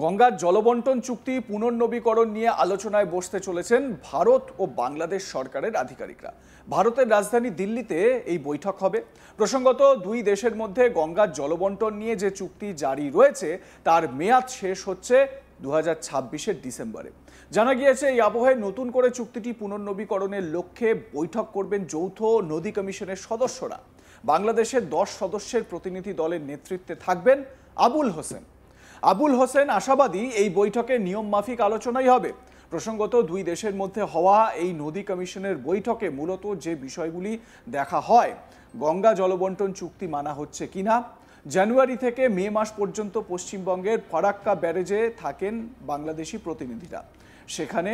গঙ্গার জলবন্টন চুক্তি পুনর্নবীকরণ নিয়ে আলোচনায় বসতে চলেছেন ভারত ও বাংলাদেশ সরকারের আধিকারিকরা। ভারতের রাজধানী দিল্লিতে এই বৈঠক হবে। প্রসঙ্গত, দুই দেশের মধ্যে গঙ্গার জলবন্টন নিয়ে যে চুক্তি জারি রয়েছে তার মেয়াদ শেষ হচ্ছে 2026-এর ডিসেম্বরে। জানা গিয়েছে এই আবহে নতুন করে চুক্তিটি পুনর্নবীকরণের লক্ষ্যে বৈঠক করবেন যৌথ নদী কমিশনের সদস্যরা। বাংলাদেশের 10 সদস্যের প্রতিনিধি দলের নেতৃত্বে থাকবেন আবুল হোসেন আশাবাদী এই বৈঠকে নিয়ম মাফিক আলোচনাই হবে। প্রসঙ্গত, দুই দেশের মধ্যে হওয়া এই নদী কমিশনের বৈঠকে মূলত যে বিষয়গুলি দেখা হয়, গঙ্গা জলবন্টন চুক্তি মানা হচ্ছে কিনা। জানুয়ারি থেকে মে মাস পর্যন্ত পশ্চিমবঙ্গের ফারাক্কা ব্যারেজে থাকেন বাংলাদেশি প্রতিনিধিরা, সেখানে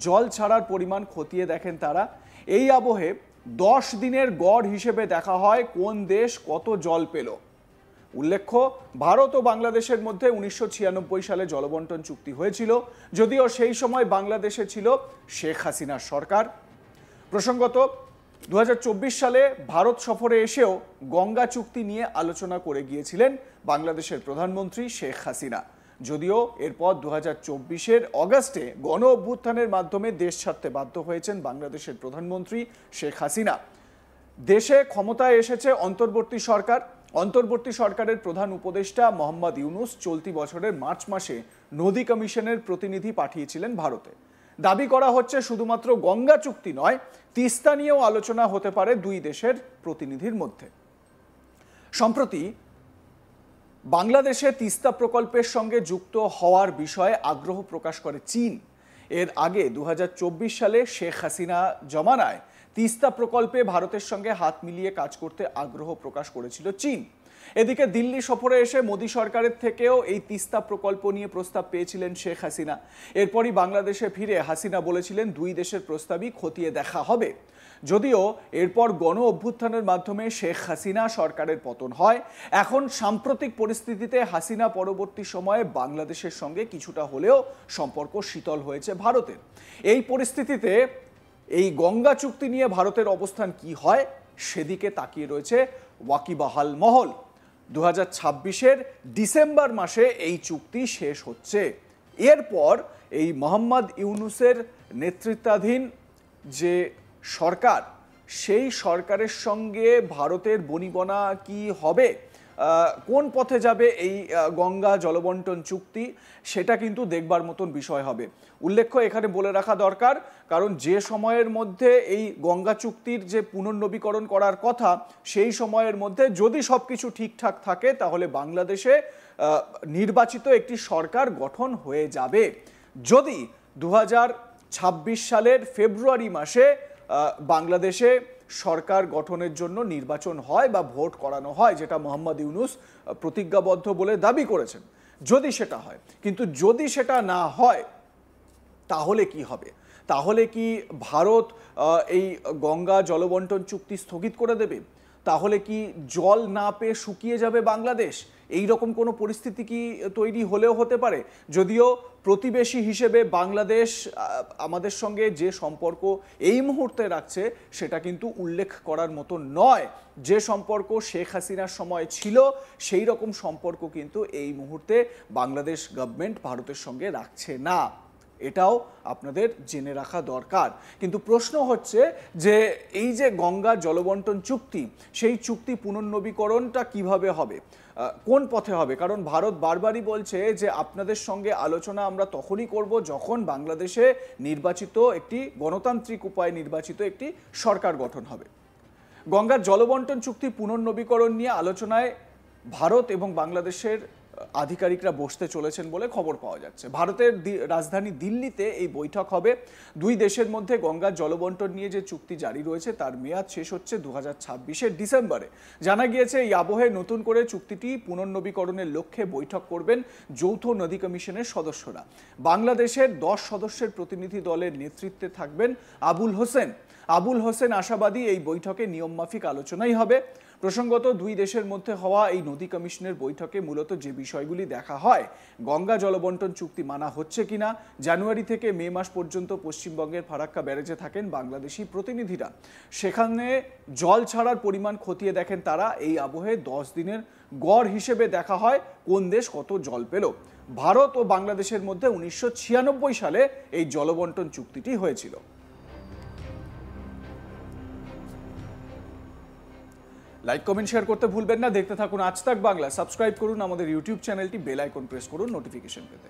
জল ছাড়ার পরিমাণ খতিয়ে দেখেন তারা। এই আবহে 10 দিনের গড় হিসেবে দেখা হয় কোন দেশ কত জল পেল। উল্লেখ্য, ভারত ও বাংলাদেশের মধ্যে 1996 সালে জলবন্টন চুক্তি হয়েছিল, যদিও সেই সময় বাংলাদেশে ছিল শেখ হাসিনার সরকার। প্রসঙ্গত, 2024 সালে ভারত সফরে এসেও গঙ্গা চুক্তি নিয়ে আলোচনা করে গিয়েছিলেন বাংলাদেশের প্রধানমন্ত্রী শেখ হাসিনা, যদিও এরপর 2024-এর অগাস্টে গণ অভ্যুত্থানের মাধ্যমে দেশ ছাড়তে বাধ্য হয়েছেন বাংলাদেশের প্রধানমন্ত্রী শেখ হাসিনা। দেশে ক্ষমতায় এসেছে অন্তর্বর্তী সরকারের প্রধান উপদেষ্টা মোহাম্মদ ইউনুস চলতি বছরের মার্চ মাসে নদী কমিশনের প্রতিনিধি পাঠিয়েছিলেন ভারতে। দাবি করা হচ্ছে শুধুমাত্র গঙ্গা চুক্তি নয়, তিস্তা নিয়েও আলোচনা হতে পারে দুই দেশের প্রতিনিধির মধ্যে। সম্প্রতি বাংলাদেশে তিস্তা প্রকল্পের সঙ্গে যুক্ত হওয়ার বিষয়ে আগ্রহ প্রকাশ করে চীন। এর আগে 2024 সালে শেখ হাসিনা জমানায় তিস্তা প্রকল্পে ভারতের সঙ্গে হাত মিলিয়ে কাজ করতে আগ্রহ প্রকাশ করেছিল চীন। এদিকে দিল্লি সফরে এসে মোদী সরকারের থেকেও এই তিস্তা প্রকল্প নিয়ে প্রস্তাব পেয়েছিলেন শেখ হাসিনা। এরপরই বাংলাদেশে ফিরে হাসিনা বলেছিলেন দুই দেশের প্রস্তাবই খতিয়ে দেখা হবে। যদিও এরপর গণ অভ্যুত্থানের মাধ্যমে শেখ হাসিনা সরকারের পতন হয়। এখন সাম্প্রতিক পরিস্থিতিতে হাসিনা পরবর্তী সময়ে বাংলাদেশের সঙ্গে কিছুটা হলেও সম্পর্ক শীতল হয়েছে ভারতের। এই পরিস্থিতিতে এই গঙ্গা চুক্তি নিয়ে ভারতের অবস্থান কি হয় সেদিকে তাকিয়ে রয়েছে ওয়াকিবহাল মহল। 2026-এর ডিসেম্বর মাসে এই চুক্তি শেষ হচ্ছে। এরপর এই মোহাম্মদ ইউনুসের নেতৃত্বাধীন যে সরকার, সেই সরকারের সঙ্গে ভারতের বনিবনা কি হবে, কোন পথে যাবে এই গঙ্গা জলবন্টন চুক্তি, সেটা কিন্তু দেখবার মতন বিষয় হবে। উল্লেখ্য, এখানে বলে রাখা দরকার, কারণ যে সময়ের মধ্যে এই গঙ্গা চুক্তির যে পুনর্নবীকরণ করার কথা, সেই সময়ের মধ্যে যদি সবকিছু ঠিকঠাক থাকে তাহলে বাংলাদেশে নির্বাচিত একটি সরকার গঠন হয়ে যাবে। যদি 2026 সালের ফেব্রুয়ারি মাসে বাংলাদেশে সরকার গঠনের জন্য নির্বাচন হয় বা ভোট করানো হয়, যেটা মোহাম্মদ ইউনুস প্রতিজ্ঞাবদ্ধ বলে দাবি করেছেন, যদি সেটা হয়। কিন্তু যদি সেটা না হয় তাহলে কি হবে? তাহলে কি ভারত এই গঙ্গা জলবন্টন চুক্তি স্থগিত করে দেবে? তাহলে কি জল না পেয়ে শুকিয়ে যাবে বাংলাদেশ? এই রকম কোনো পরিস্থিতি কি তৈরি হলেও হতে পারে? যদিও প্রতিবেশী হিসেবে বাংলাদেশ আমাদের সঙ্গে যে সম্পর্ক এই মুহূর্তে রাখছে সেটা কিন্তু উল্লেখ করার মতো নয়। যে সম্পর্ক শেখ হাসিনার সময় ছিল সেই রকম সম্পর্ক কিন্তু এই মুহূর্তে বাংলাদেশ গভর্নমেন্ট ভারতের সঙ্গে রাখছে না, এটাও আপনাদের জেনে রাখা দরকার। কিন্তু প্রশ্ন হচ্ছে যে এই যে গঙ্গা জলবন্টন চুক্তি, সেই চুক্তি পুনর্নবীকরণটা কিভাবে হবে, কোন পথে হবে? কারণ ভারত বারবারই বলছে যে আপনাদের সঙ্গে আলোচনা আমরা তখনই করব যখন বাংলাদেশে নির্বাচিত একটি গণতান্ত্রিক উপায়ে নির্বাচিত একটি সরকার গঠন হবে। গঙ্গার জলবন্টন চুক্তি পুনর্নবীকরণ নিয়ে আলোচনায় ভারত এবং বাংলাদেশের আধিকারিকরা বসতে চলেছেন বলে খবর পাওয়া যাচ্ছে। ভারতের রাজধানী দিল্লিতে এই বৈঠক হবে। দুই দেশের মধ্যে গঙ্গার জলবন্টন নিয়ে যে চুক্তি জারি রয়েছে তার মেয়াদ শেষ হচ্ছে 2026-এর ডিসেম্বরে। জানা গিয়েছে এই আবহে নতুন করে চুক্তিটি পুনর্নবীকরণের লক্ষ্যে বৈঠক করবেন যৌথ নদী কমিশনের সদস্যরা। বাংলাদেশের 10 সদস্যের প্রতিনিধি দলের নেতৃত্বে থাকবেন আবুল হোসেন আশাবাদী এই বৈঠকে নিয়মমাফিক আলোচনাই হবে। প্রসঙ্গত দুই দেশের মধ্যে হওয়া এই নদী কমিশনের বৈঠকে মূলত যে বিষয়গুলি দেখা হয়, গঙ্গা জলবন্টন চুক্তি মানা হচ্ছে কিনা, জানুয়ারি থেকে মে মাস পর্যন্ত পশ্চিমবঙ্গের ফারাক্কা ব্যারেজে থাকেন বাংলাদেশি প্রতিনিধিরা, সেখানে জল ছাড়ার পরিমাণ খতিয়ে দেখেন তারা। এই আবহে 10 দিনের গড় হিসেবে দেখা হয় কোন দেশ কত জল পেল। ভারত ও বাংলাদেশের মধ্যে 1996 সালে এই জলবন্টন চুক্তিটি হয়েছিল। লাইক, কমেন্ট, শেয়ার করতে ভুলবেন না। দেখতে থাকুন আজ তাক বাংলা। সাবস্ক্রাইব করুন আমাদের ইউটিউব চ্যানেলটি, বেল আইকন প্রেস করুন নোটিফিকেশন পেতে।